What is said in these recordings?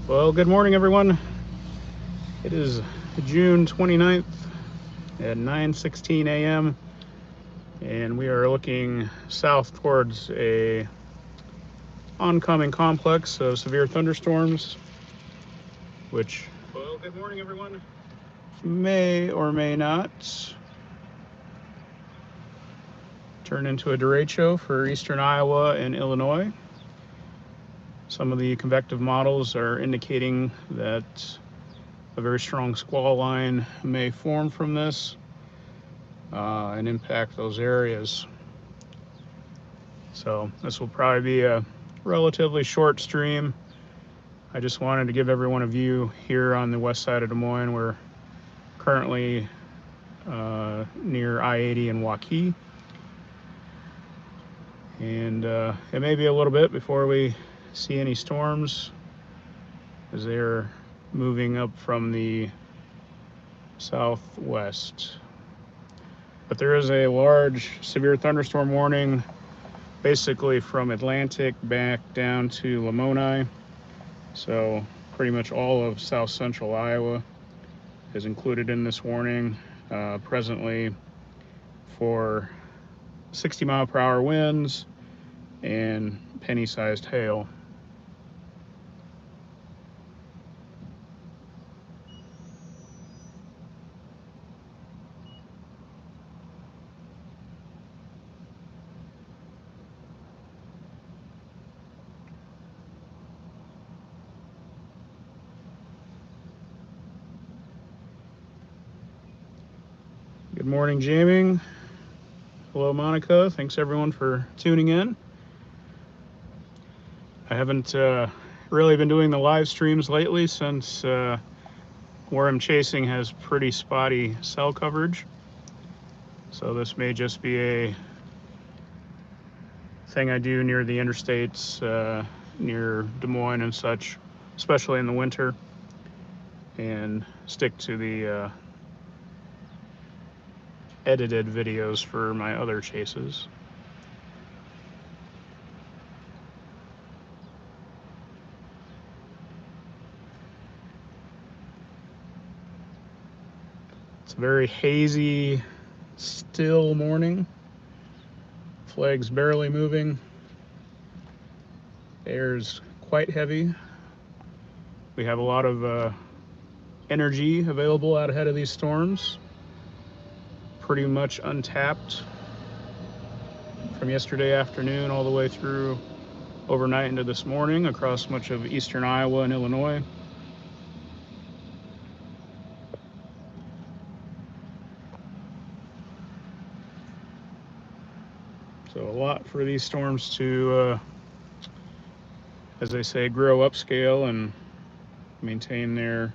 Well, good morning, everyone. It is June 29th at 9:16 a.m. and we are looking south towards a oncoming complex of severe thunderstorms, which well, good morning, everyone. May or may not turn into a derecho for eastern Iowa and Illinois. Some of the convective models are indicating that a very strong squall line may form from this and impact those areas. So this will probably be a relatively short stream. I just wanted to give everyone a view here on the west side of Des Moines. We're currently near I-80 in Waukee. And it may be a little bit before we see any storms as they're moving up from the southwest. But there is a large severe thunderstorm warning basically from Atlantic back down to Lamoni. So pretty much all of south central Iowa is included in this warning presently for 60-mile-per-hour winds and penny-sized hail. Good morning, jamming. Hello, Monica. Thanks everyone for tuning in. I haven't really been doing the live streams lately since where I'm chasing has pretty spotty cell coverage. So this may just be a thing I do near the interstates, near Des Moines and such, especially in the winter, and stick to the edited videos for my other chases. It's a very hazy, still morning. Flag's barely moving. The air's quite heavy. We have a lot of energy available out ahead of these storms. Pretty much untapped from yesterday afternoon all the way through overnight into this morning across much of eastern Iowa and Illinois. So a lot for these storms to, as they say, grow upscale and maintain their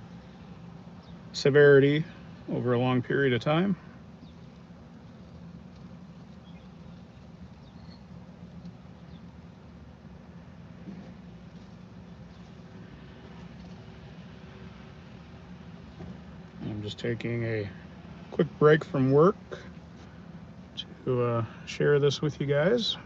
severity over a long period of time. I'm just taking a quick break from work to share this with you guys.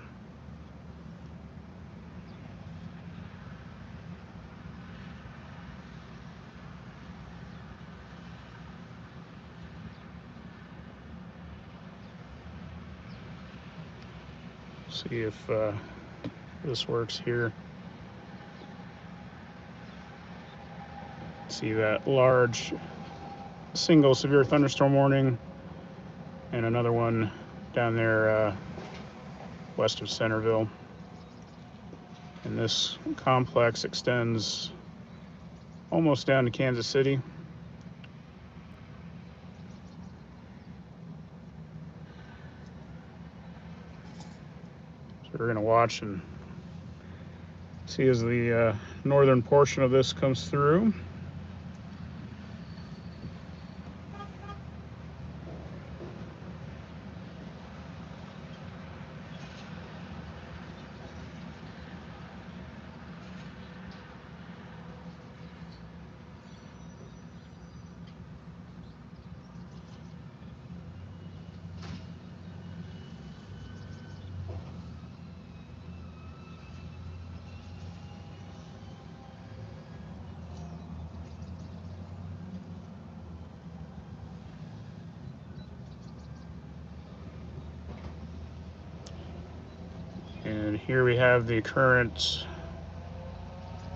See if this works here. See that large single severe thunderstorm warning and another one down there west of Centerville. And this complex extends almost down to Kansas City. So we're going to watch and see as the northern portion of this comes through. And here we have the current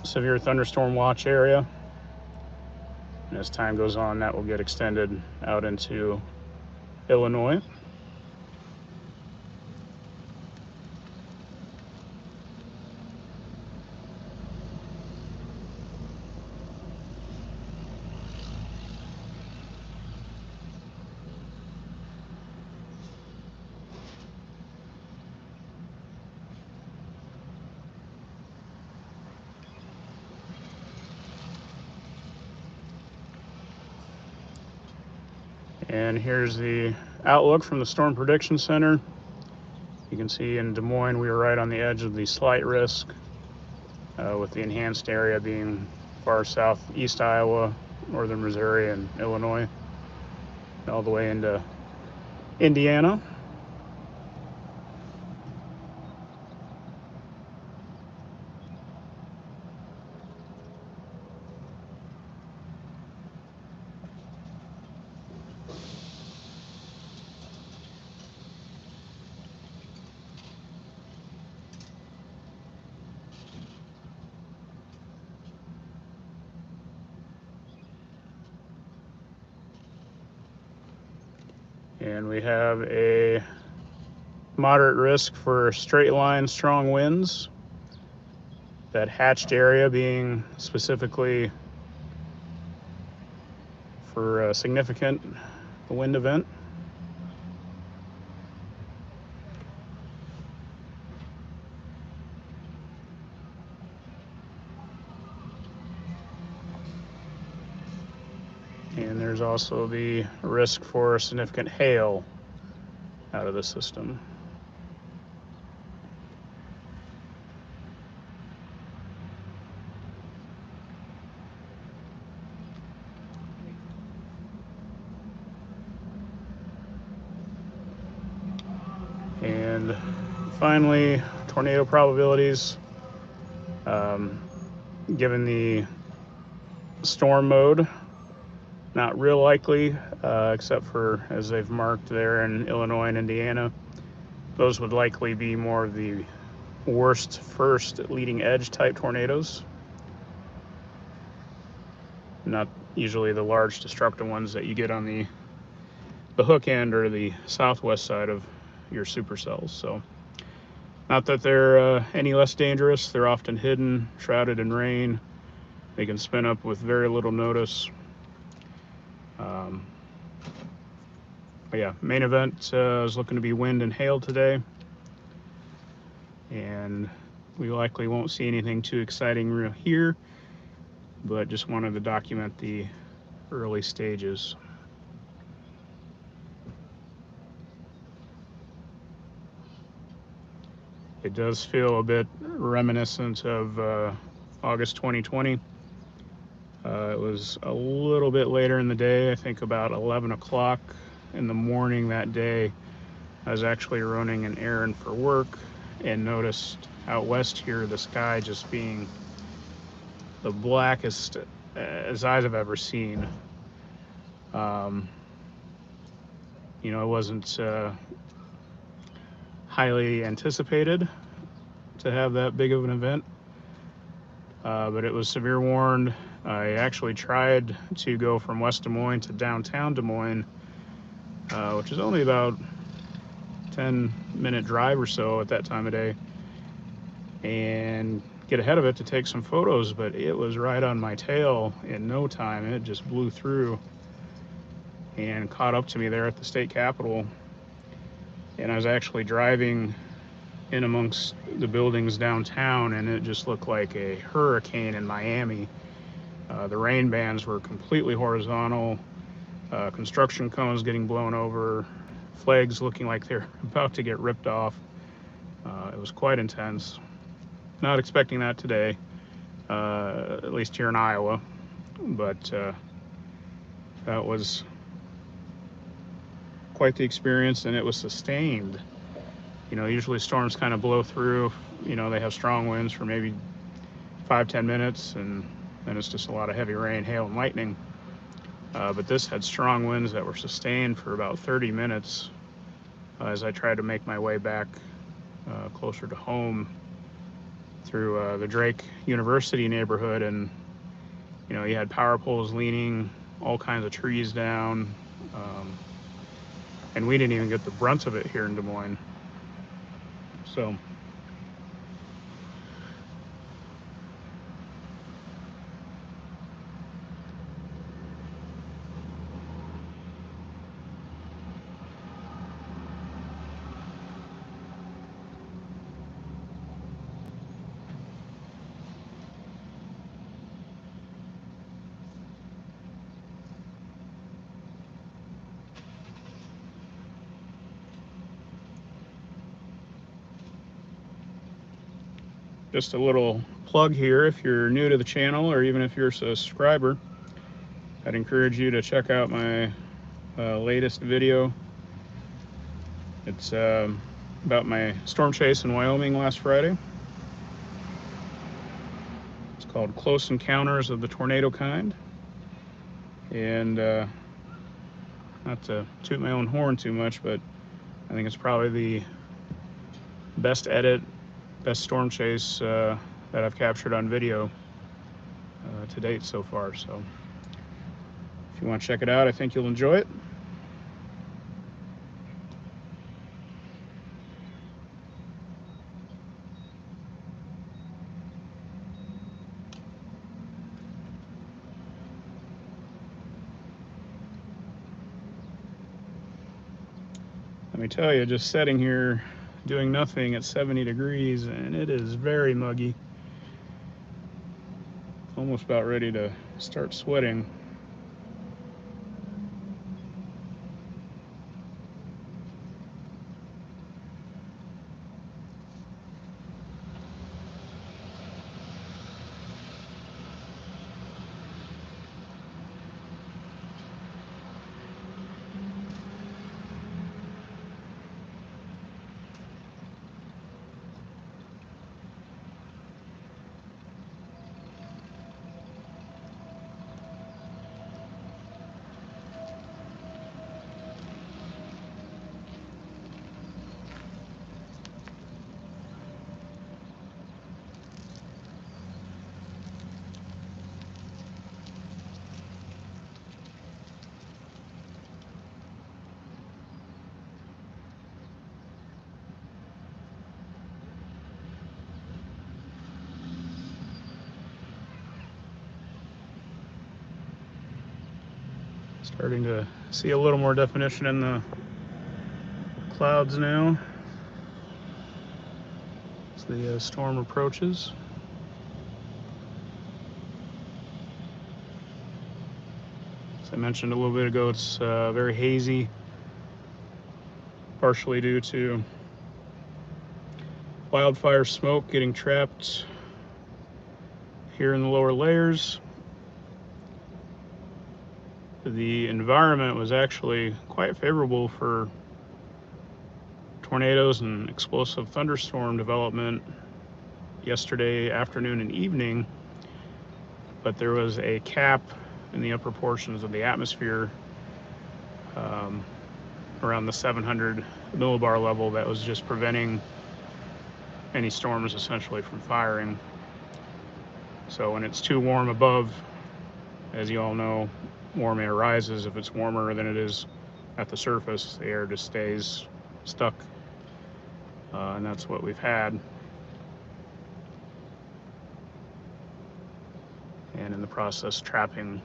severe thunderstorm watch area. And as time goes on, that will get extended out into Illinois. And here's the outlook from the Storm Prediction Center. You can see in Des Moines, we were right on the edge of the slight risk, with the enhanced area being far southeast Iowa, northern Missouri, and Illinois, all the way into Indiana. And we have a moderate risk for straight line strong winds. That hatched area being specifically for a significant wind event. And there's also the risk for significant hail out of the system. And finally, tornado probabilities. Given the storm mode, not real likely, except for as they've marked there in Illinois and Indiana. Those would likely be more of the worst first leading edge type tornadoes, not usually the large destructive ones that you get on the hook end or the southwest side of your supercells. So not that they're any less dangerous. They're often hidden, shrouded in rain. They can spin up with very little notice. But yeah, main event is looking to be wind and hail today. And we likely won't see anything too exciting real here, but just wanted to document the early stages. It does feel a bit reminiscent of August 2020. It was a little bit later in the day, I think about 11 o'clock in the morning that day. I was actually running an errand for work and noticed out west here the sky just being the blackest as eyes have ever seen. You know, it wasn't highly anticipated to have that big of an event, but it was severe warned. I actually tried to go from West Des Moines to downtown Des Moines, which is only about 10-minute drive or so at that time of day, and get ahead of it to take some photos, but it was right on my tail in no time. It just blew through and caught up to me there at the state capitol. And I was actually driving in amongst the buildings downtown, and it just looked like a hurricane in Miami. The rain bands were completely horizontal, construction cones getting blown over, flags looking like they're about to get ripped off. It was quite intense. Not expecting that today, at least here in Iowa, but that was quite the experience, and it was sustained. You know, usually storms kind of blow through, you know, they have strong winds for maybe 5-10 minutes, and then it's just a lot of heavy rain, hail, and lightning. But this had strong winds that were sustained for about 30 minutes as I tried to make my way back closer to home through the Drake University neighborhood, and you had power poles leaning, all kinds of trees down, and we didn't even get the brunt of it here in Des Moines. So just a little plug here, if you're new to the channel or even if you're a subscriber, I'd encourage you to check out my latest video. It's about my storm chase in Wyoming last Friday. It's called Close Encounters of the Tornado Kind. And not to toot my own horn too much, but I think it's probably the best edit, best storm chase that I've captured on video to date so far. So if you want to check it out, I think you'll enjoy it. Let me tell you, just sitting here doing nothing at 70 degrees, and it is very muggy. Almost about ready to start sweating. Starting to see a little more definition in the clouds now as the storm approaches. As I mentioned a little bit ago, it's very hazy, partially due to wildfire smoke getting trapped here in the lower layers. The environment was actually quite favorable for tornadoes and explosive thunderstorm development yesterday afternoon and evening, but there was a cap in the upper portions of the atmosphere around the 700 millibar level that was just preventing any storms essentially from firing. So when it's too warm above, as you all know, warm air rises. If it's warmer than it is at the surface, the air just stays stuck, and that's what we've had. And in the process, trapping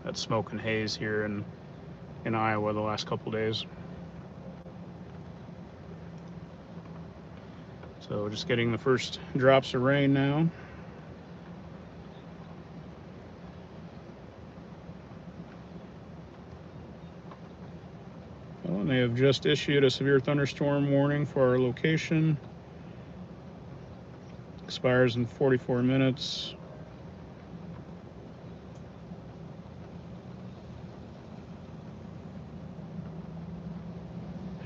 that smoke and haze here in Iowa the last couple days. So just getting the first drops of rain now. Well, and they have just issued a severe thunderstorm warning for our location. Expires in 44 minutes.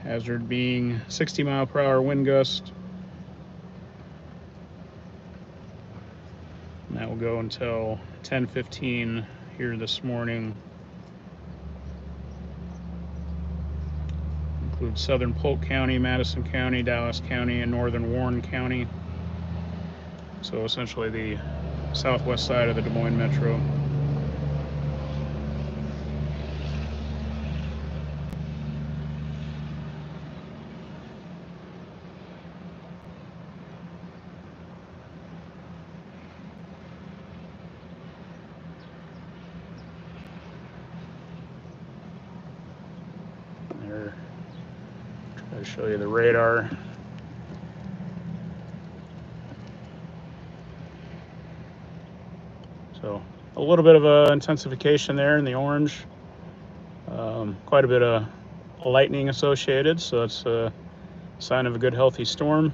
Hazard being 60-mile-per-hour wind gust. And that will go until 10:15 here this morning, includes southern Polk County, Madison County, Dallas County, and northern Warren County. So essentially the southwest side of the Des Moines Metro. There, try to show you the radar. So a little bit of a intensification there in the orange. Quite a bit of lightning associated, so that's a sign of a good healthy storm.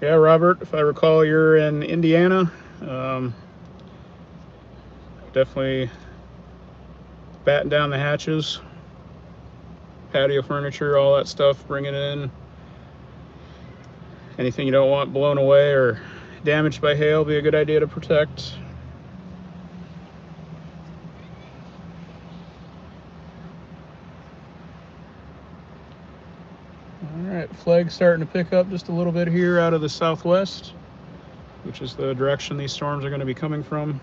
Yeah, Robert, if I recall, you're in Indiana. Definitely batten down the hatches, patio furniture, all that stuff, bring it in. Anything you don't want blown away or damaged by hail be a good idea to protect. All right, flag starting to pick up just a little bit here out of the southwest, which is the direction these storms are going to be coming from.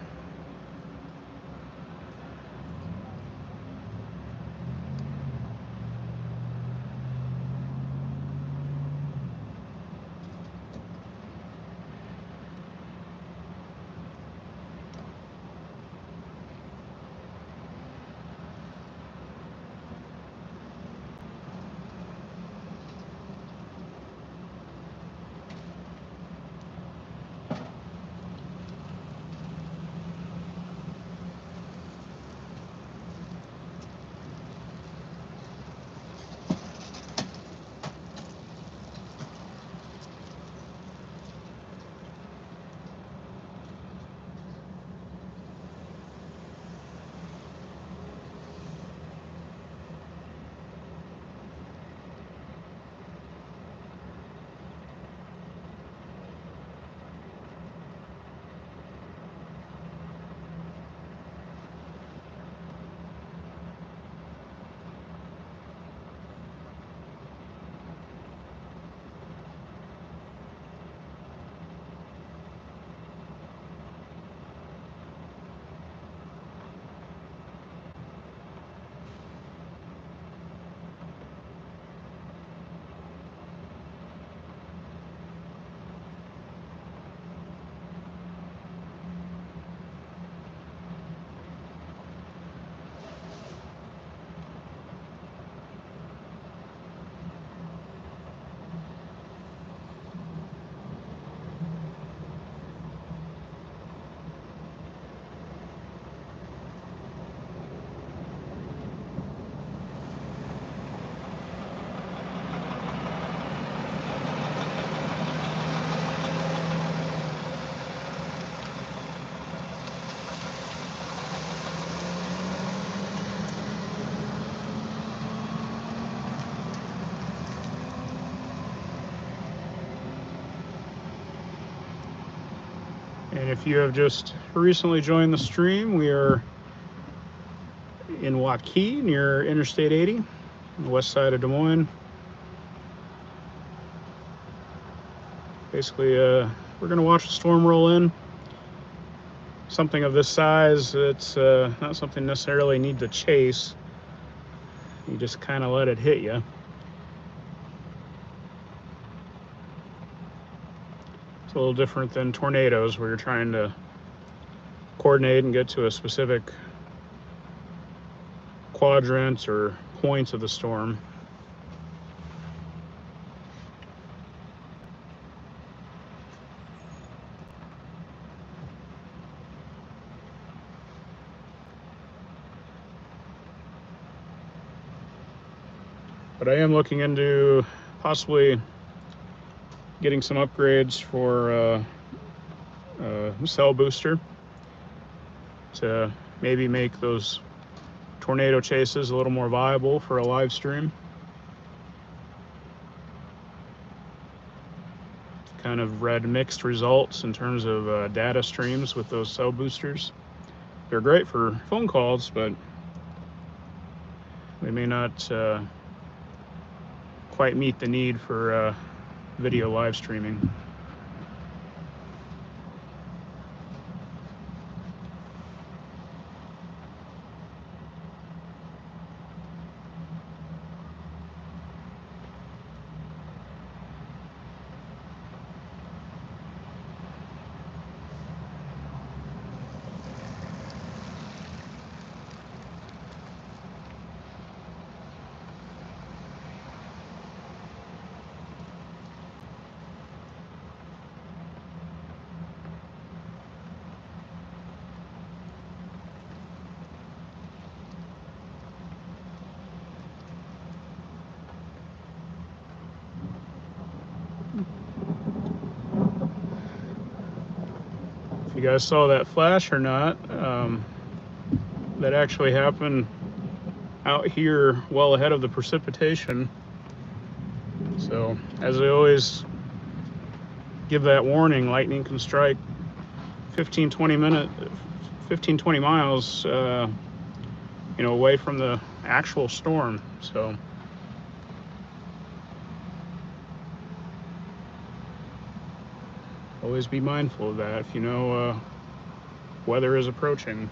And if you have just recently joined the stream, we are in Waukee near Interstate 80, on the west side of Des Moines. Basically, we're going to watch the storm roll in. Something of this size, it's not something necessarily need to chase. You just kind of let it hit you. It's a little different than tornadoes where you're trying to coordinate and get to a specific quadrant or points of the storm. But I am looking into possibly getting some upgrades for a cell booster to maybe make those tornado chases a little more viable for a live stream. Kind of read mixed results in terms of data streams with those cell boosters. They're great for phone calls, but they may not quite meet the need for video live streaming. If you guys saw that flash or not, that actually happened out here well ahead of the precipitation. So as I always give that warning, lightning can strike 15-20 miles away from the actual storm. So always be mindful of that if you know weather is approaching.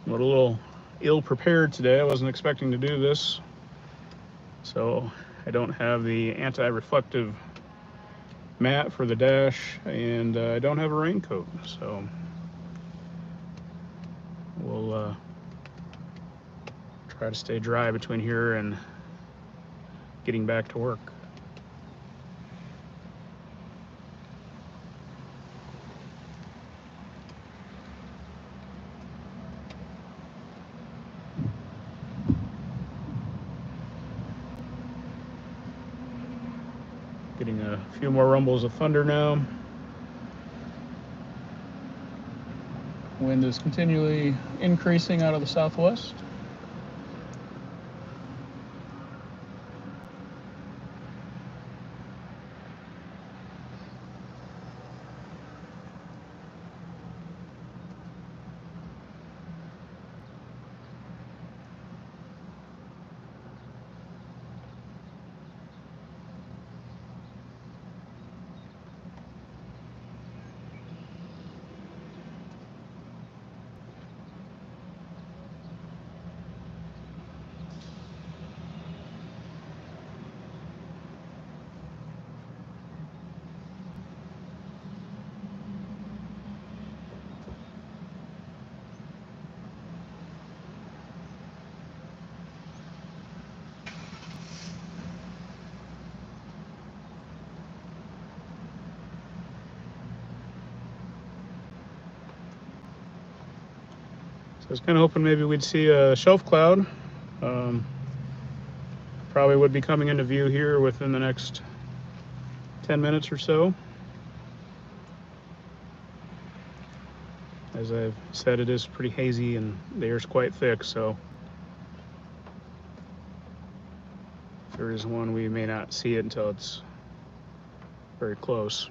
I'm a little ill-prepared today. I wasn't expecting to do this. So I don't have the anti-reflective mat for the dash, and I don't have a raincoat. So we'll try to stay dry between here and getting back to work. Getting a few more rumbles of thunder now. Wind is continually increasing out of the southwest. So I was kind of hoping maybe we'd see a shelf cloud. Probably would be coming into view here within the next 10 minutes or so. As I've said, it is pretty hazy and the air's quite thick, so if there is one, we may not see it until it's very close.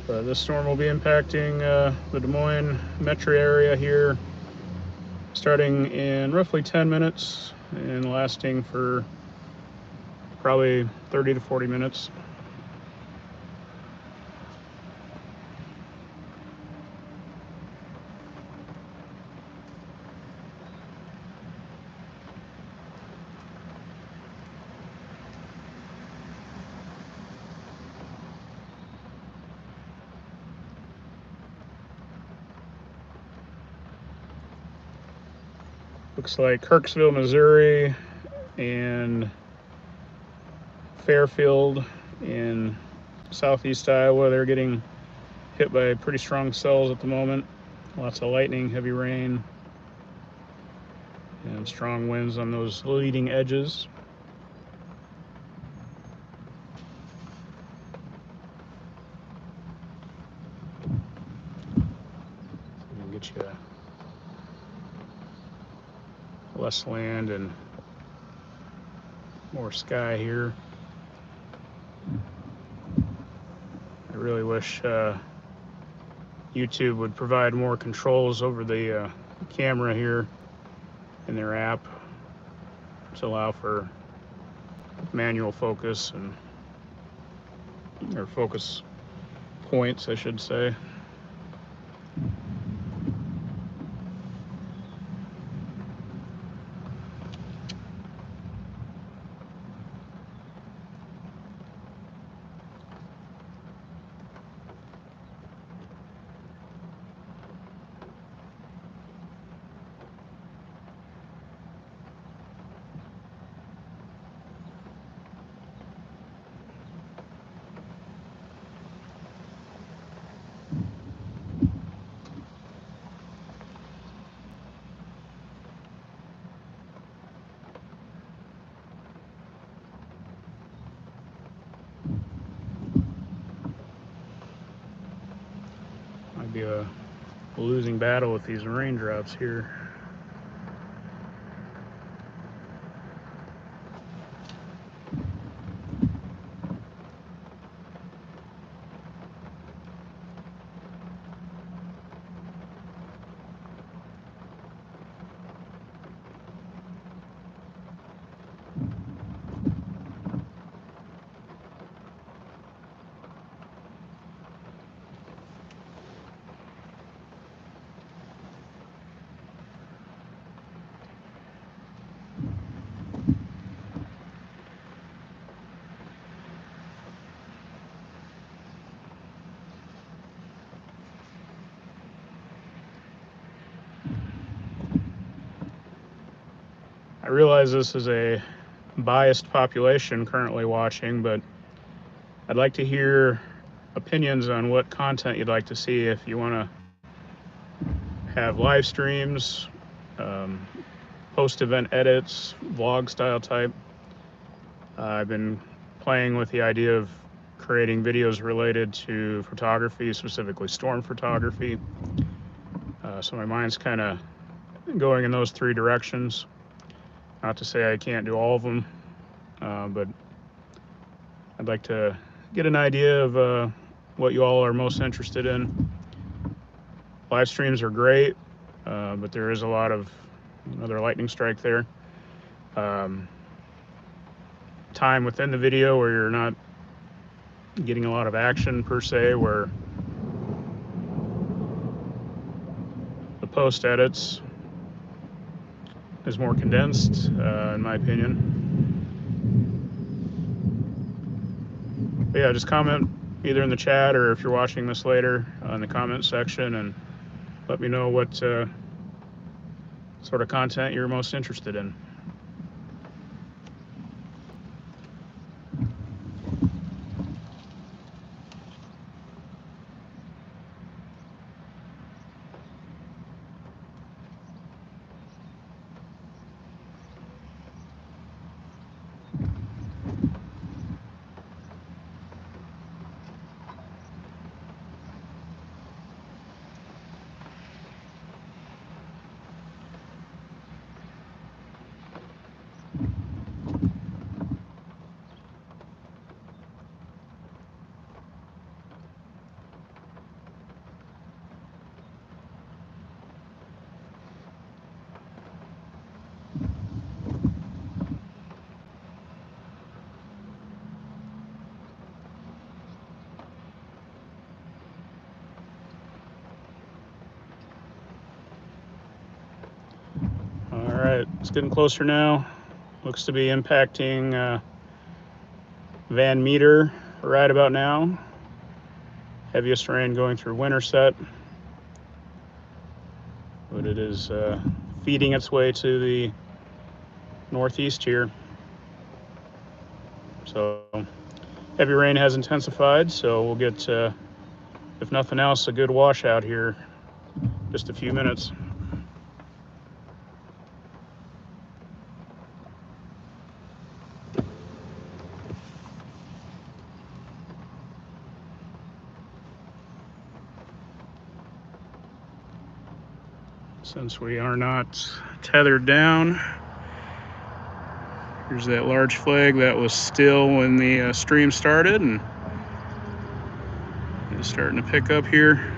But this storm will be impacting the Des Moines metro area here, starting in roughly 10 minutes and lasting for probably 30 to 40 minutes. Looks like Kirksville, Missouri, and Fairfield in southeast Iowa, they're getting hit by pretty strong cells at the moment. Lots of lightning, heavy rain, and strong winds on those leading edges. Get you less land and more sky here. I really wish YouTube would provide more controls over the camera here in their app to allow for manual focus or focus points, I should say. Might be a losing battle with these raindrops here. I realize this is a biased population currently watching, but I'd like to hear opinions on what content you'd like to see. If you want to have live streams, post-event edits, vlog style type. I've been playing with the idea of creating videos related to photography, specifically storm photography. So my mind's kind of going in those three directions. Not to say I can't do all of them, but I'd like to get an idea of what you all are most interested in. Live streams are great, but there is a lot of another lightning strike there. Time within the video where you're not getting a lot of action per se, where the post edits is more condensed, in my opinion. But yeah, just comment either in the chat or if you're watching this later in the comment section, and let me know what sort of content you're most interested in. right, it's getting closer now. Looks to be impacting Van Meter right about now. Heaviest rain going through Winterset, but it is feeding its way to the northeast here. So heavy rain has intensified, so we'll get, if nothing else, a good washout here in just a few minutes. Since we are not tethered down, here's that large flag that was still when the stream started, and it's starting to pick up here.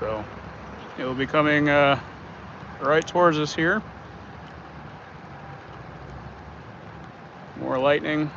So it will be coming right towards us here. More lightning.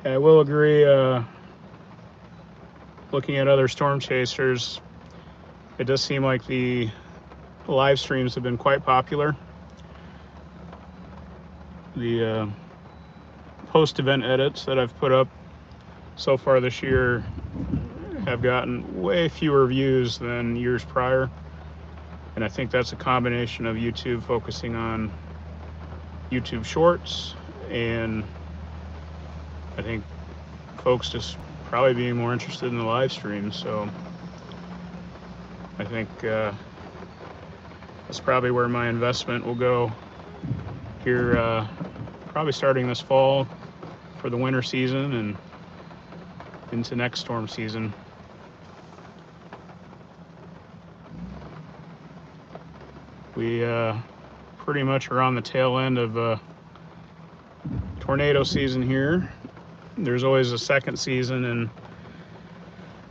I will agree, looking at other storm chasers, it does seem like the live streams have been quite popular. The post-event edits that I've put up so far this year have gotten way fewer views than years prior. And I think that's a combination of YouTube focusing on YouTube Shorts, and I think folks just probably being more interested in the live streams. So I think that's probably where my investment will go here, probably starting this fall for the winter season and into next storm season. We pretty much are on the tail end of tornado season here. There's always a second season in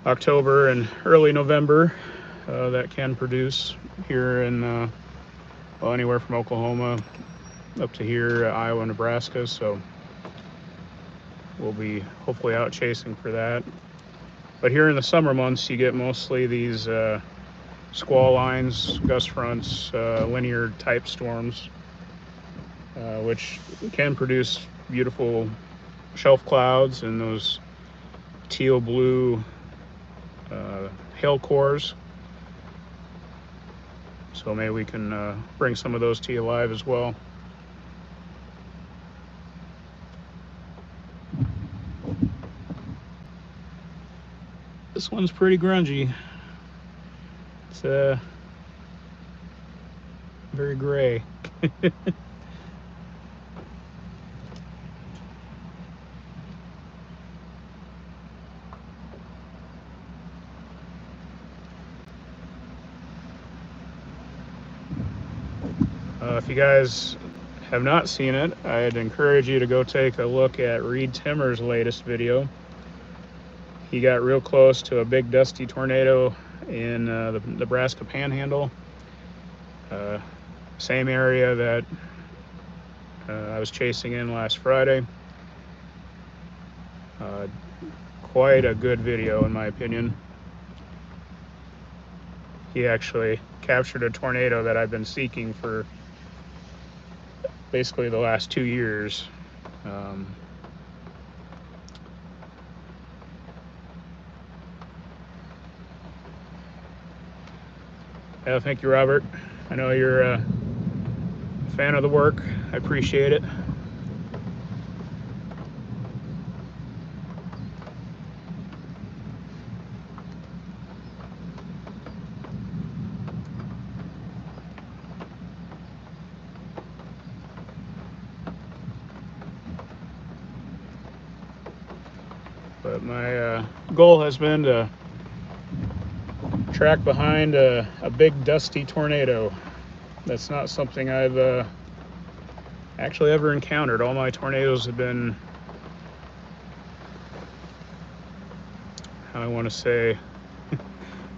October and early November that can produce here in well, anywhere from Oklahoma up to here, Iowa, Nebraska. So we'll be hopefully out chasing for that. But here in the summer months, you get mostly these squall lines, gust fronts, linear type storms, which can produce beautiful shelf clouds and those teal blue hail cores. So maybe we can bring some of those to you live as well. This one's pretty grungy. It's very gray. If you guys have not seen it, I'd encourage you to go take a look at Reed Timmer's latest video. He got real close to a big dusty tornado in the Nebraska Panhandle, same area that I was chasing in last Friday. Quite a good video, in my opinion. He actually captured a tornado that I've been seeking for basically the last 2 years. Yeah, thank you, Robert. I know you're a fan of the work. I appreciate it. But my goal has been to track behind a big dusty tornado. That's not something I've actually ever encountered. All my tornadoes have been, how I want to say,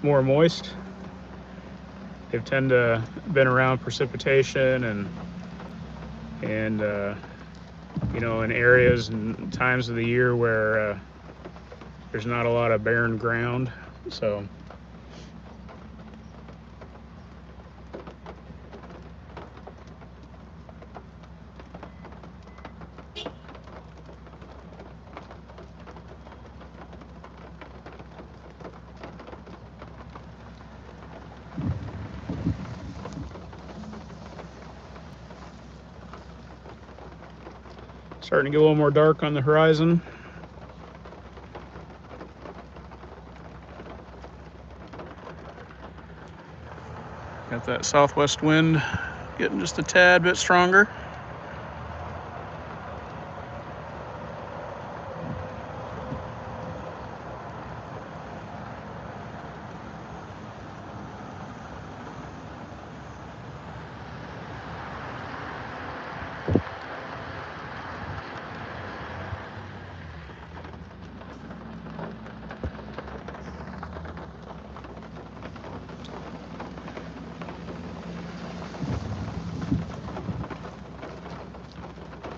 more moist. They've tend to been around precipitation and you know, in areas and times of the year where there's not a lot of barren ground. So starting to get a little more dark on the horizon. Got that southwest wind getting just a tad bit stronger.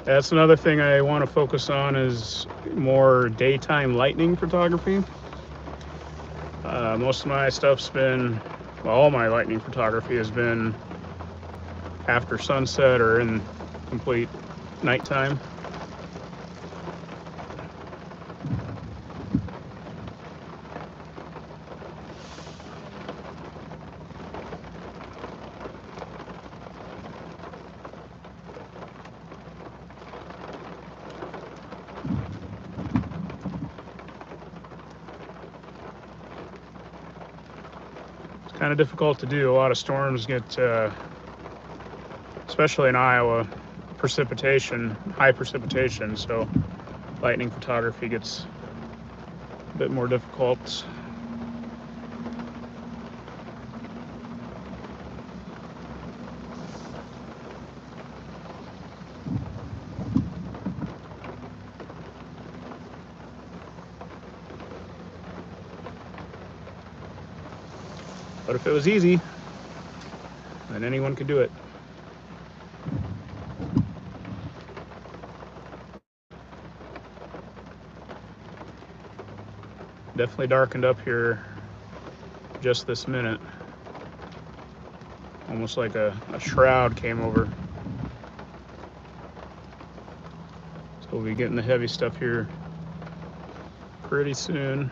That's another thing I want to focus on is more daytime lightning photography. Most of my stuff's been, well, all my lightning photography has been after sunset or in complete nighttime. Kind of difficult to do. A lot of storms get, especially in Iowa, high precipitation, so lightning photography gets a bit more difficult. But if it was easy, then anyone could do it. Definitely darkened up here just this minute. Almost like a shroud came over. So we'll be getting the heavy stuff here pretty soon.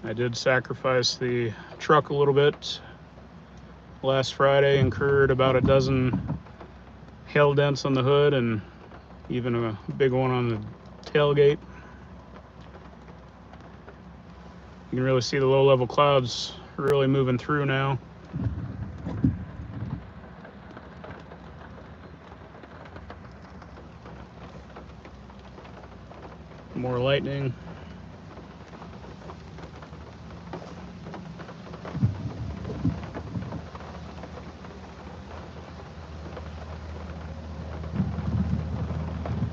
I did sacrifice the truck a little bit last Friday, incurred about a dozen hail dents on the hood and even a big one on the tailgate. You can really see the low-level clouds really moving through now. More lightning.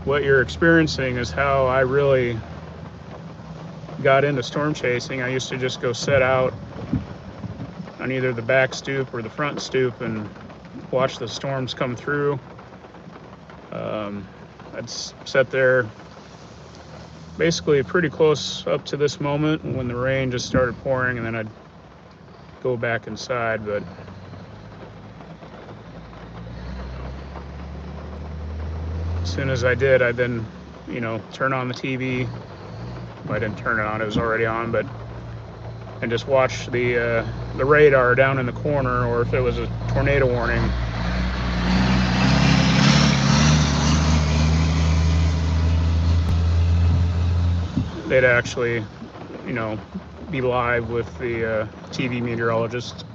what you're experiencing is how I really got into storm chasing. I used to just go set out on either the back stoop or the front stoop and watch the storms come through. I'd sit there basically pretty close up to this moment when the rain just started pouring, and then I'd go back inside. But as soon as I did, I'd then, turn on the TV. Well, I didn't turn it on, it was already on, and just watch the radar down in the corner, or if it was a tornado warning. They'd actually, be live with the TV meteorologist.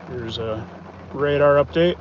Here's a radar update.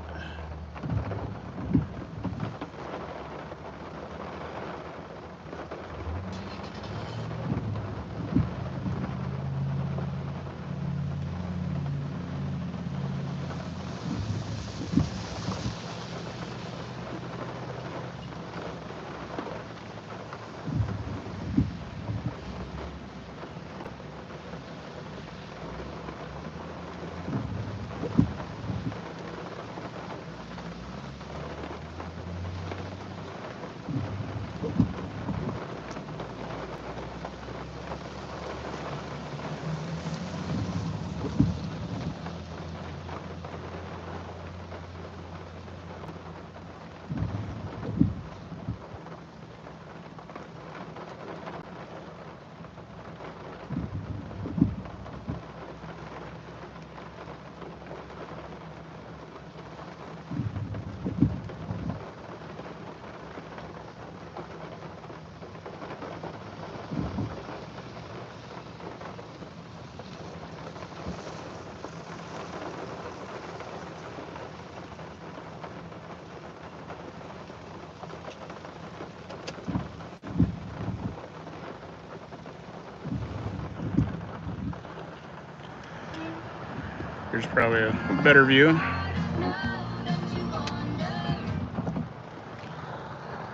Here's probably a better view.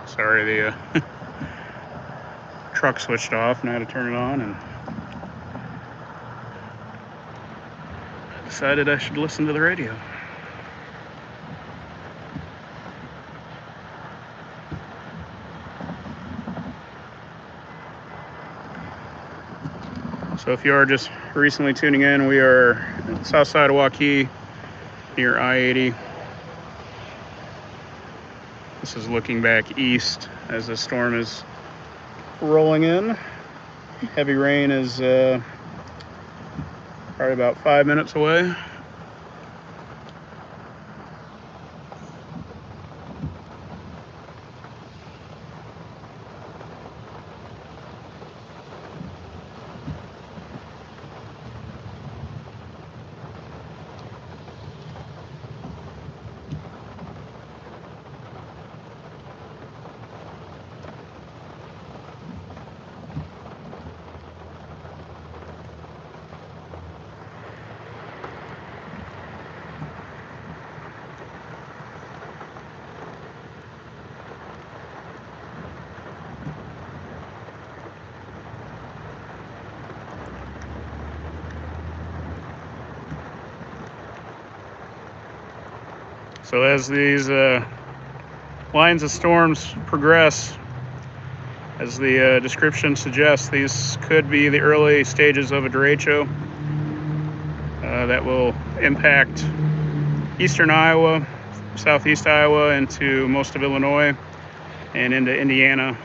Sorry, the truck switched off and I had to turn it on, and decided I should listen to the radio. So if you are just recently tuning in, we are south side of Waukee near I-80. This is looking back east as the storm is rolling in. Heavy rain is probably about 5 minutes away. So as these lines of storms progress, as the description suggests, these could be the early stages of a derecho that will impact eastern Iowa, southeast Iowa, into most of Illinois, and into Indiana.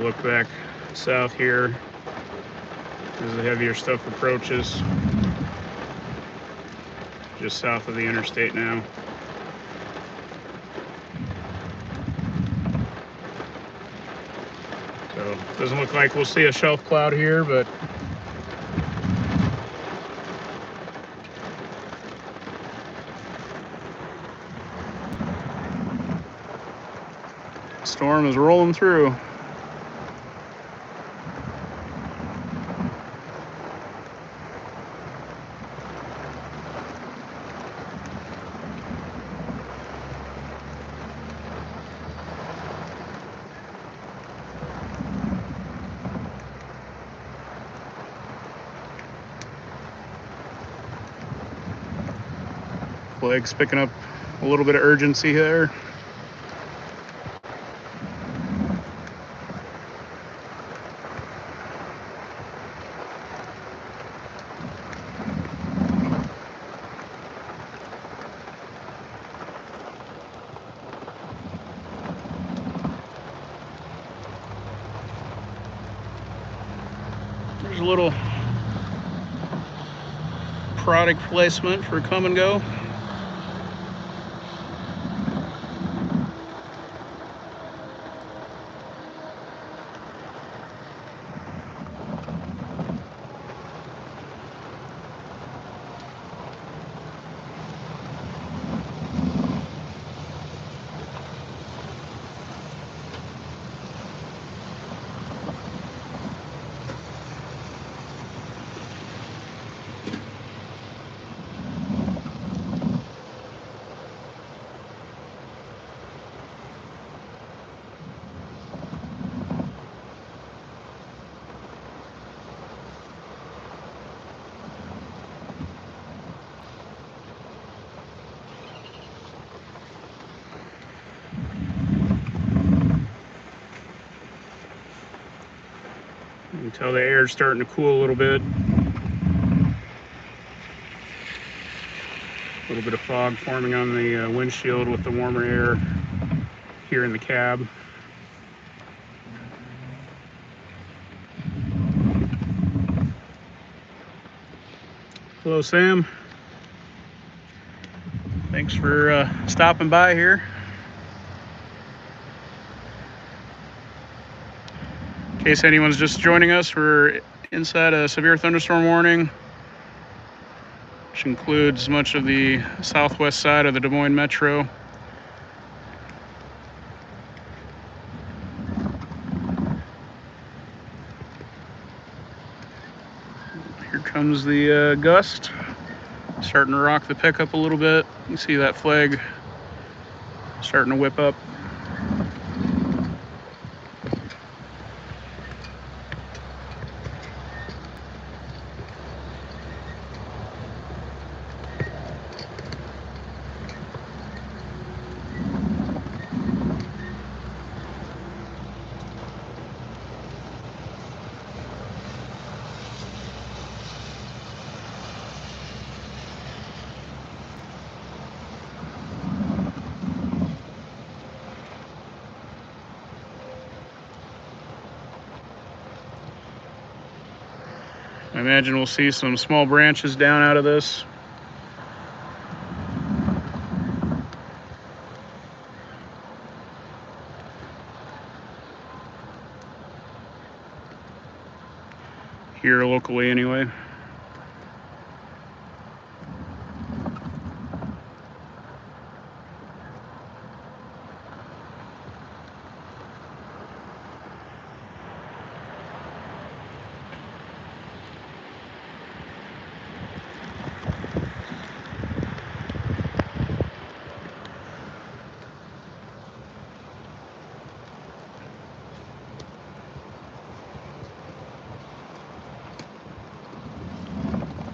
look back south here as the heavier stuff approaches. Just south of the interstate now. So doesn't look like we'll see a shelf cloud here, but storm is rolling through. Flag's picking up a little bit of urgency there. There's a little product placement for come and go. You can tell the air's starting to cool a little bit. A little bit of fog forming on the windshield with the warmer air here in the cab. Hello, Sam. Thanks for stopping by here. In case anyone's just joining us, we're inside a severe thunderstorm warning, which includes much of the southwest side of the Des Moines metro. Here comes the gust, starting to rock the pickup a little bit. You see that flag starting to whip up. I imagine we'll see some small branches down out of this. Here locally anyway.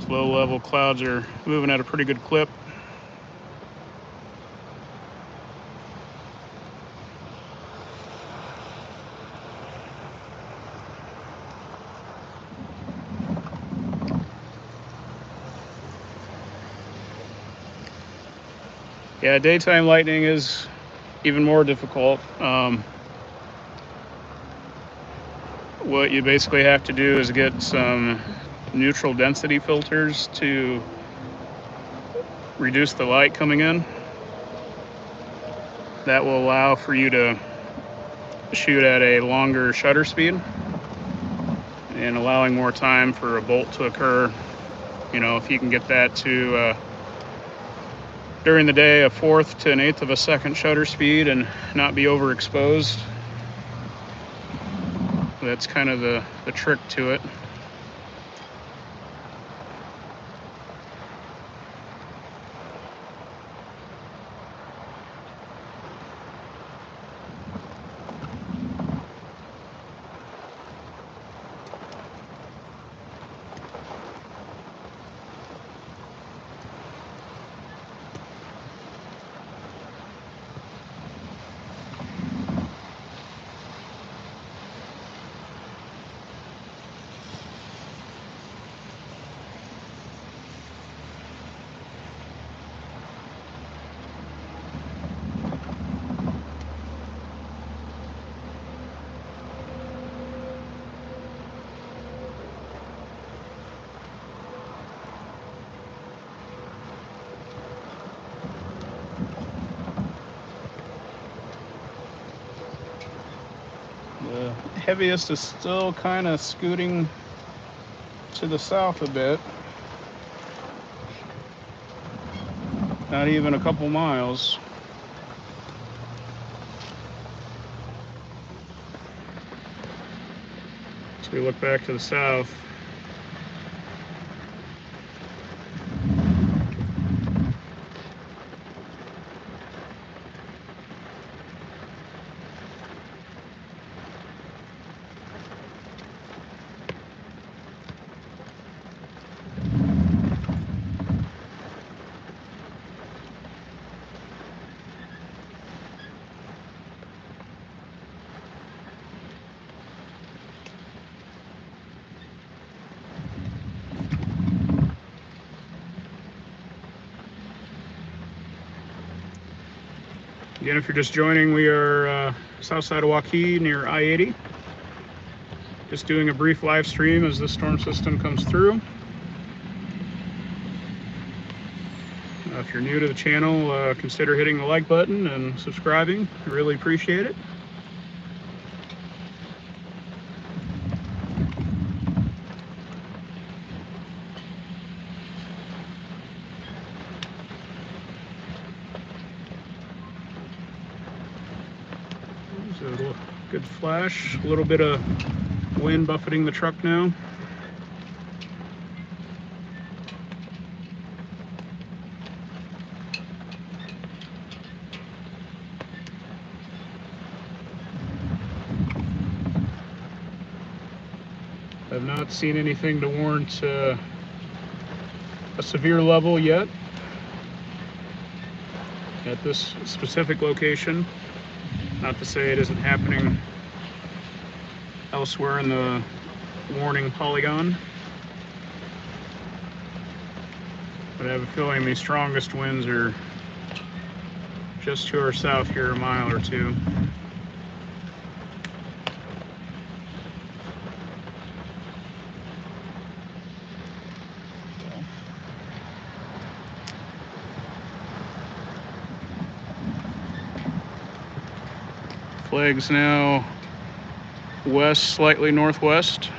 Low-level clouds are moving at a pretty good clip. Yeah, daytime lightning is even more difficult. what you basically have to do is get some neutral density filters to reduce the light coming in. That will allow for you to shoot at a longer shutter speed and allowing more time for a bolt to occur. You know, if you can get that to during the day, 1/4 to 1/8 of a second shutter speed and not be overexposed. That's kind of the trick to it. The heaviest is still kind of scooting to the south a bit. Not even a couple miles. So we look back to the south. Again, if you're just joining, we are south side of Waukee near I-80. Just doing a brief live stream as this storm system comes through. If you're new to the channel, consider hitting the like button and subscribing. I really appreciate it. So, good flash, a little bit of wind buffeting the truck now. I've not seen anything to warrant a severe level yet at this specific location. Not to say it isn't happening elsewhere in the warning polygon, but I have a feeling the strongest winds are just to our south here, a mile or two. Flag's now west, slightly northwest.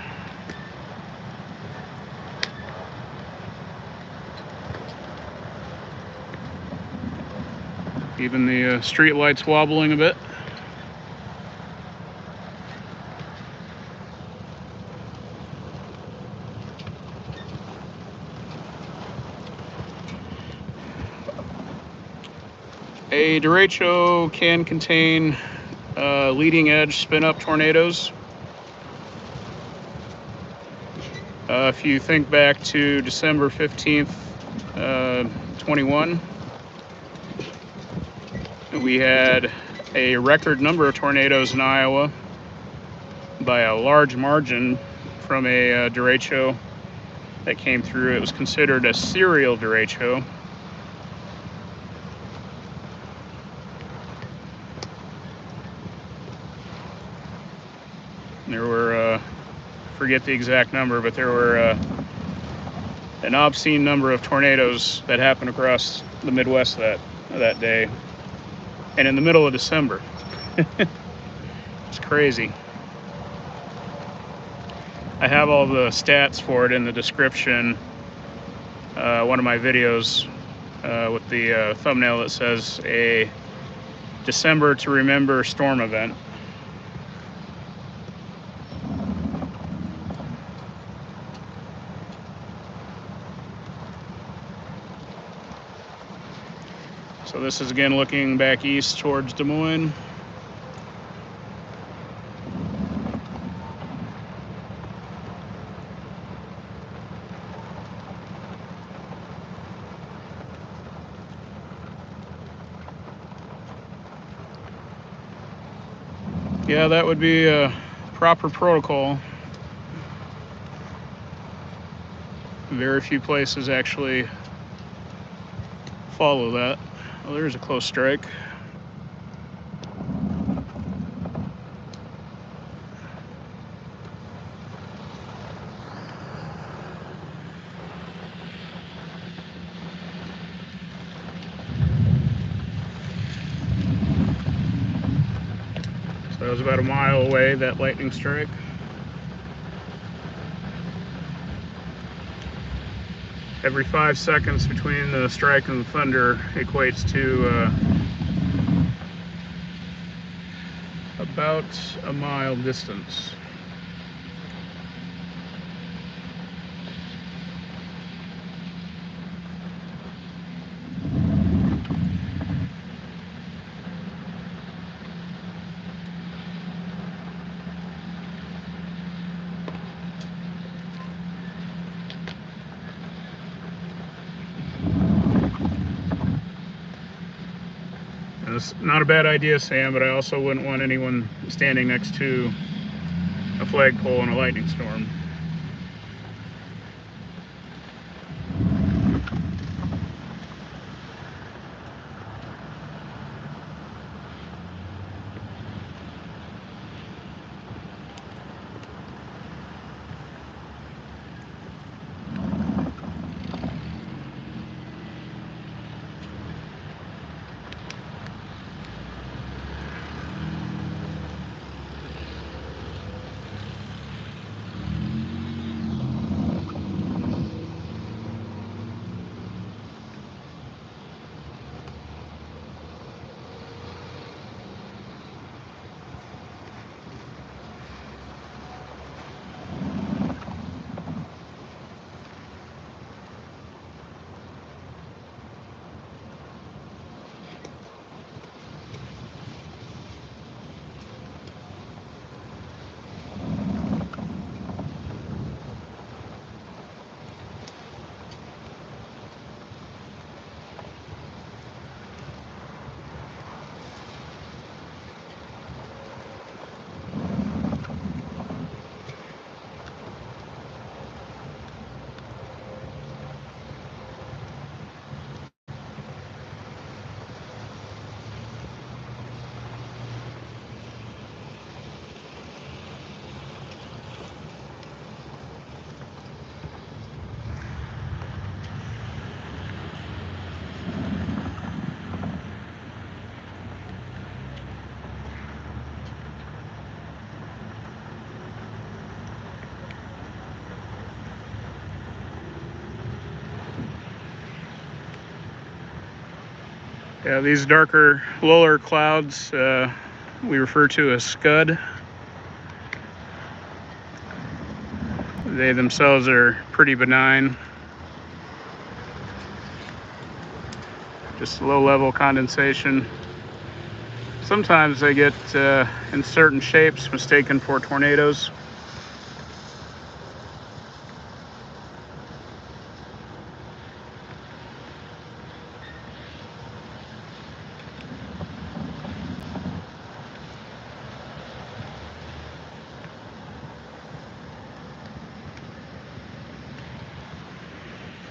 Even the street lights wobbling a bit. A derecho can contain leading edge spin-up tornadoes. If you think back to December 15th, 21, we had a record number of tornadoes in Iowa by a large margin from a derecho that came through. It was considered a serial derecho. There were forget the exact number, but there were an obscene number of tornadoes that happened across the Midwest that day, and in the middle of December. It's crazy. I have all the stats for it in the description. One of my videos with the thumbnail that says a December to remember storm event. So this is again looking back east towards Des Moines. Yeah, that would be a proper protocol. Very few places actually follow that. Well, there's a close strike. So that was about a mile away, that lightning strike. Every 5 seconds between the strike and the thunder equates to about a mile distance. It's not a bad idea, Sam, but I also wouldn't want anyone standing next to a flagpole in a lightning storm. Yeah, these darker, lower clouds we refer to as scud. They themselves are pretty benign. Just low-level condensation. Sometimes they get, in certain shapes, mistaken for tornadoes.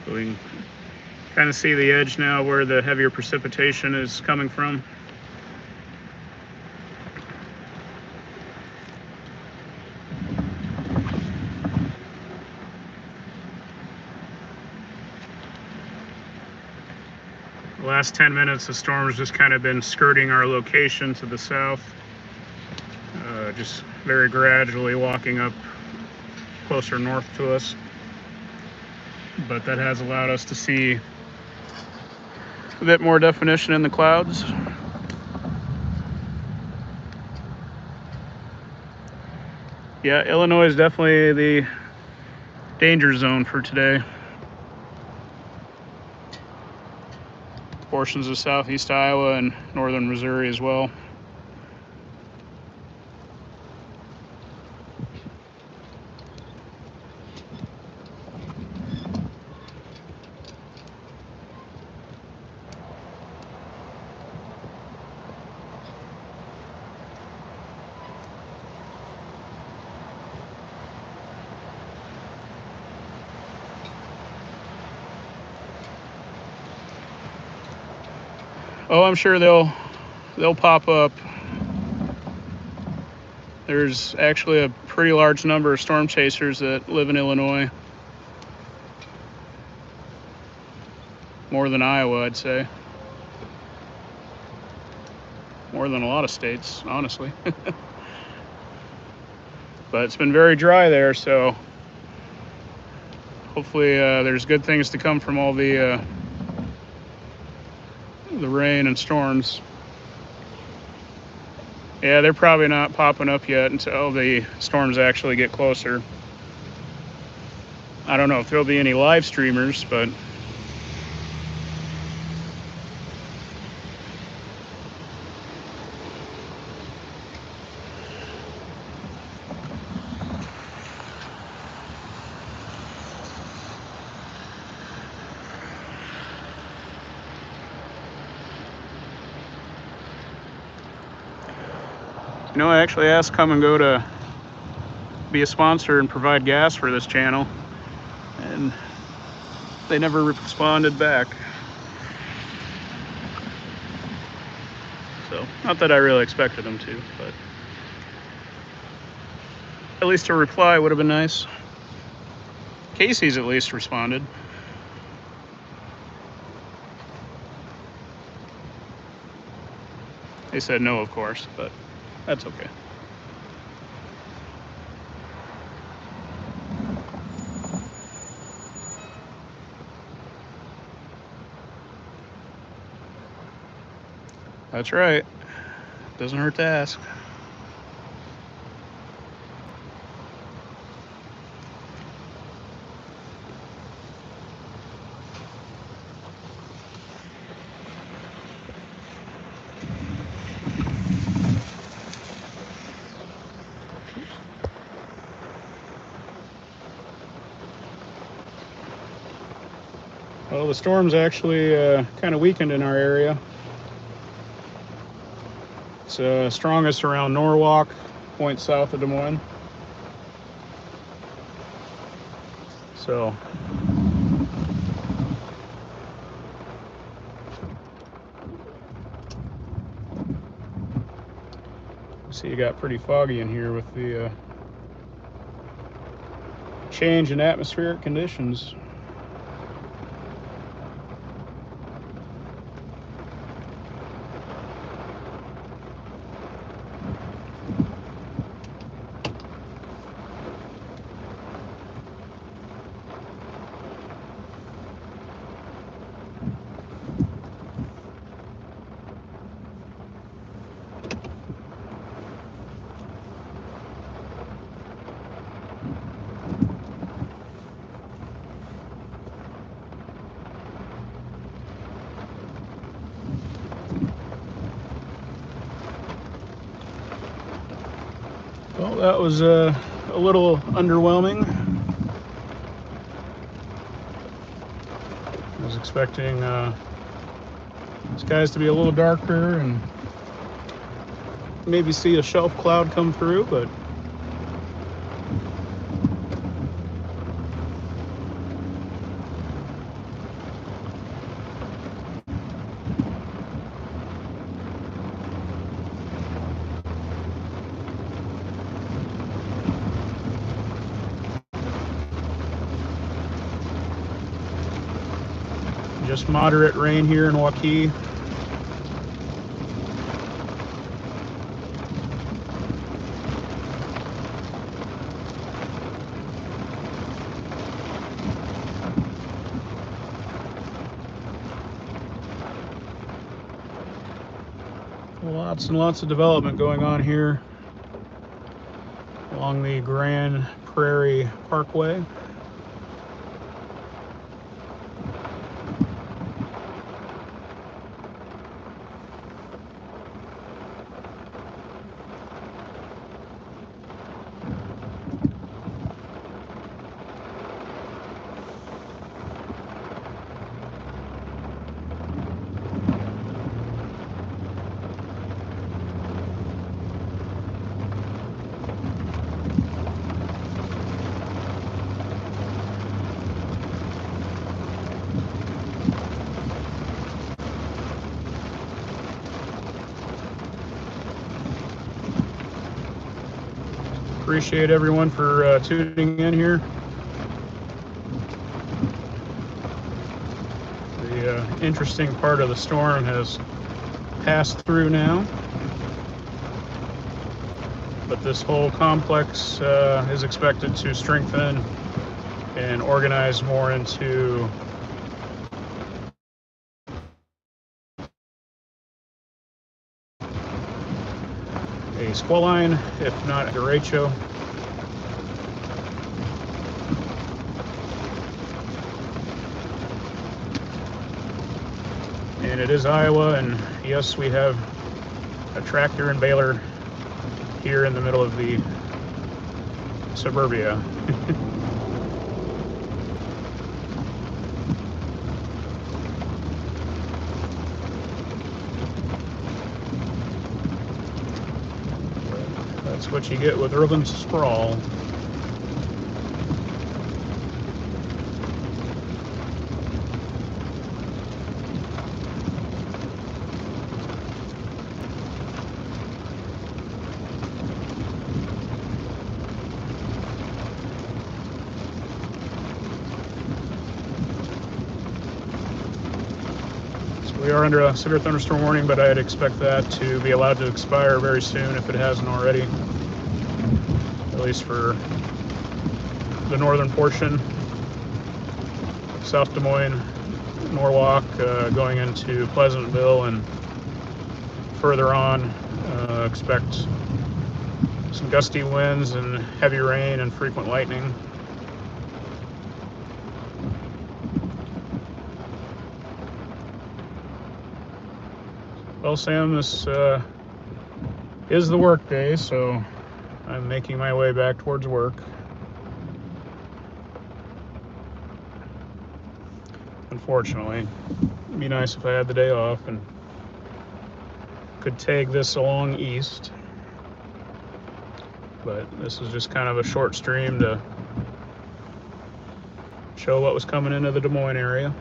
We can kind of see the edge now where the heavier precipitation is coming from. last 10 minutes, the storm's just kind of been skirting our location to the south, just very gradually walking up closer north to us. But that has allowed us to see a bit more definition in the clouds. Yeah, Illinois is definitely the danger zone for today. Portions of southeast Iowa and northern Missouri as well. Oh, I'm sure they'll pop up. There's actually a pretty large number of storm chasers that live in Illinois. More than Iowa, I'd say. More than a lot of states, honestly. But it's been very dry there, so hopefully there's good things to come from all the rain and storms. Yeah, they're probably not popping up yet until the storms actually get closer. I don't know if there'll be any live streamers, but you know, I actually asked Come and Go to be a sponsor and provide gas for this channel, and they never responded back. So, not that I really expected them to, but at least a reply would have been nice. Casey's at least responded. They said no, of course, but that's okay. That's right. Doesn't hurt to ask. Well, the storm's actually kind of weakened in our area. It's strongest around Norwalk, point south of Des Moines. So see, it got pretty foggy in here with the change in atmospheric conditions. Well, that was a little underwhelming. I was expecting skies to be a little darker and maybe see a shelf cloud come through, but just moderate rain here in Waukee. Lots and lots of development going on here along the Grand Prairie Parkway. Appreciate everyone for tuning in here. The interesting part of the storm has passed through now, but this whole complex is expected to strengthen and organize more into a squall line, if not a derecho. And it is Iowa, and yes, we have a tractor and baler here in the middle of the suburbia. That's what you get with urban sprawl. We are under a severe thunderstorm warning, but I'd expect that to be allowed to expire very soon if it hasn't already, at least for the northern portion, South Des Moines, Norwalk, going into Pleasantville, and further on, expect some gusty winds and heavy rain and frequent lightning. Well, Sam, this is the work day, so I'm making my way back towards work. Unfortunately, it'd be nice if I had the day off and could take this along east, but this is just kind of a short stream to show what was coming into the Des Moines area.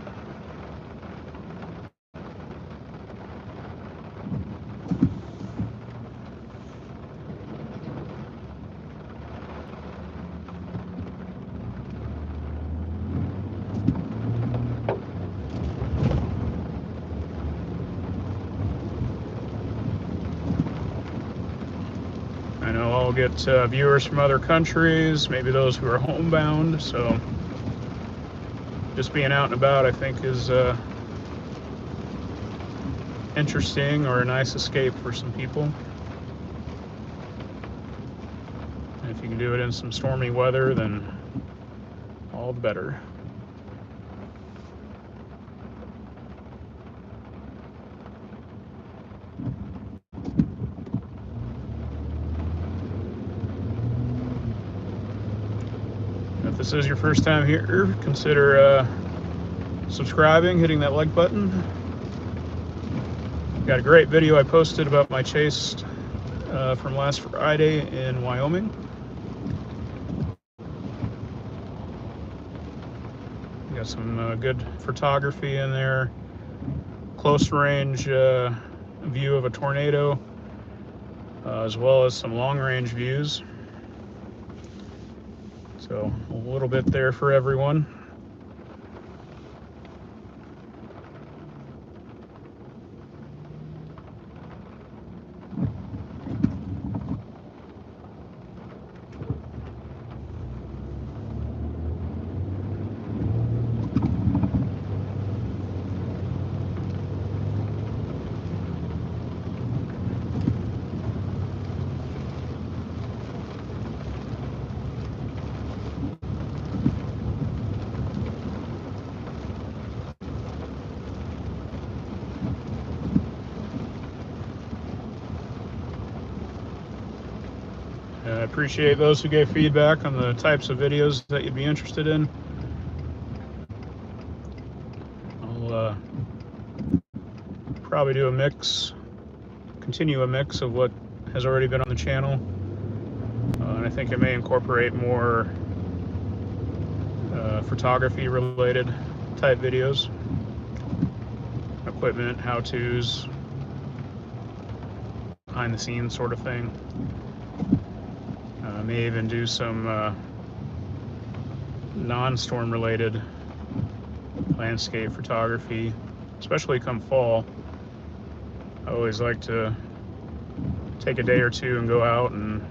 I know I'll get viewers from other countries, maybe those who are homebound, so just being out and about, I think, is interesting, or a nice escape for some people. And if you can do it in some stormy weather, then all the better. If this is your first time here, consider subscribing, hitting that like button. Got a great video I posted about my chase from last Friday in Wyoming. Got some good photography in there, close range view of a tornado, as well as some long range views. So a little bit there for everyone. I appreciate those who gave feedback on the types of videos that you'd be interested in. I'll probably do a mix, continue a mix of what has already been on the channel. And I think I may incorporate more photography related type videos, equipment, how-tos, behind the scenes sort of thing. May even do some non-storm related landscape photography, especially come fall. I always like to take a day or two and go out and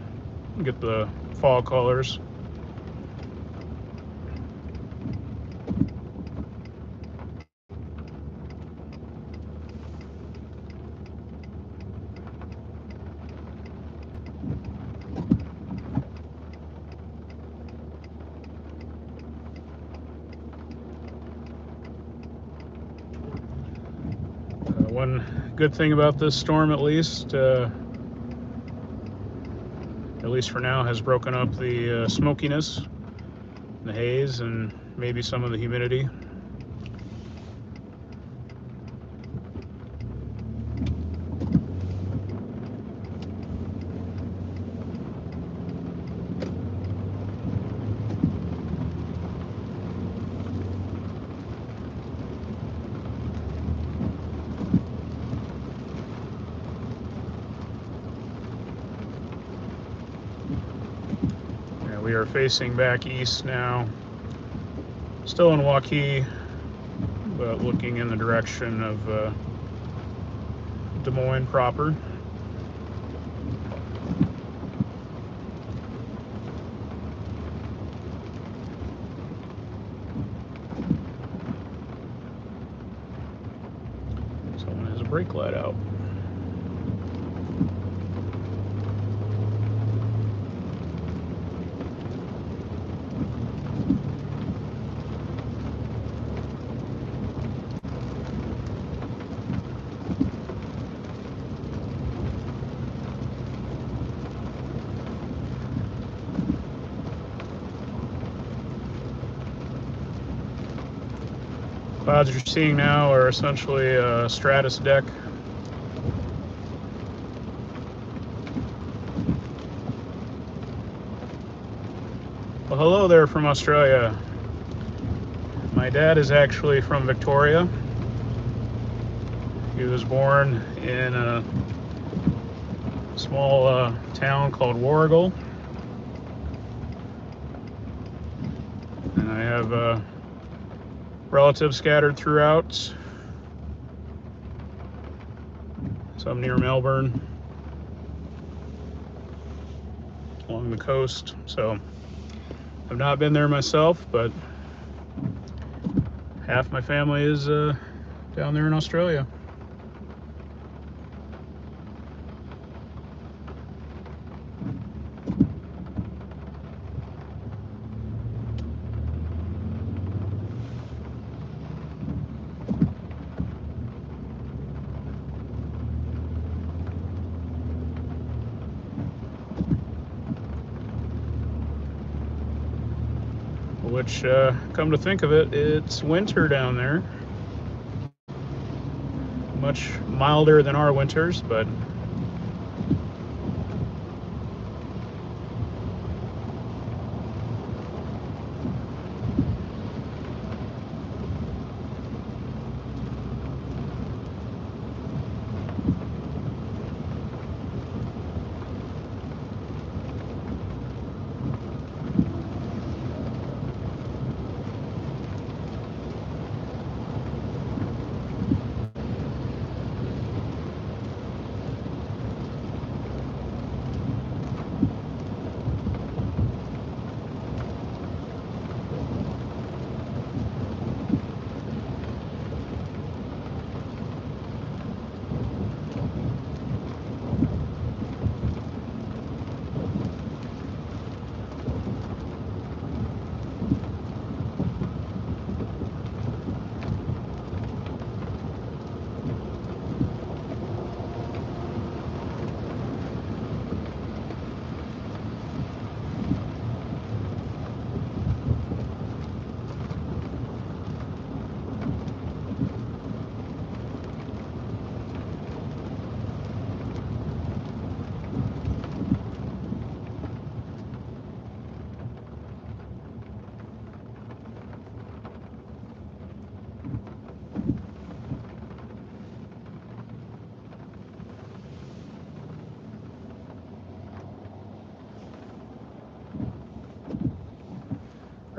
get the fall colors. One good thing about this storm, at least for now, has broken up the smokiness, the haze, and maybe some of the humidity. We are facing back east now, still in Waukee, but looking in the direction of Des Moines proper. Someone has a brake light out. Clouds you're seeing now are essentially a stratus deck. Well, hello there from Australia. My dad is actually from Victoria. He was born in a small town called Warrigal. And I have relatives scattered throughout, some near Melbourne, along the coast. So I've not been there myself, but half my family is down there in Australia. Which, come to think of it, it's winter down there. Much milder than our winters, but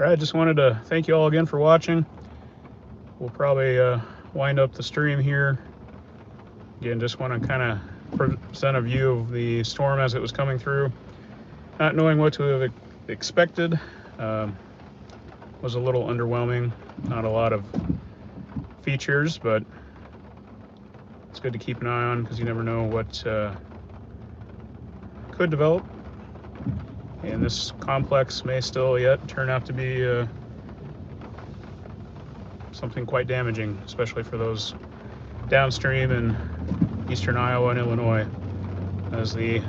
All right, just wanted to thank you all again for watching. We'll probably wind up the stream here. Again, just want to kind of present a view of the storm as it was coming through. Not knowing what to have expected was a little underwhelming. Not a lot of features, but it's good to keep an eye on because you never know what could develop. And this complex may still yet turn out to be something quite damaging, especially for those downstream in eastern Iowa and Illinois. As the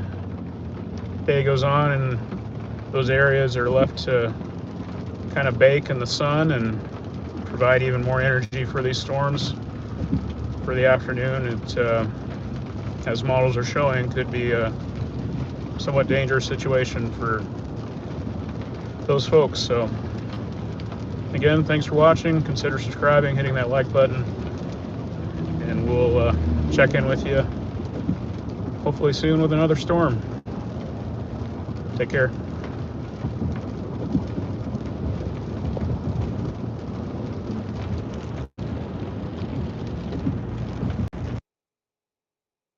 day goes on and those areas are left to kind of bake in the sun and provide even more energy for these storms for the afternoon, it, as models are showing, could be a somewhat dangerous situation for those folks. So again, thanks for watching. Consider subscribing, hitting that like button, and we'll check in with you hopefully soon with another storm. Take care.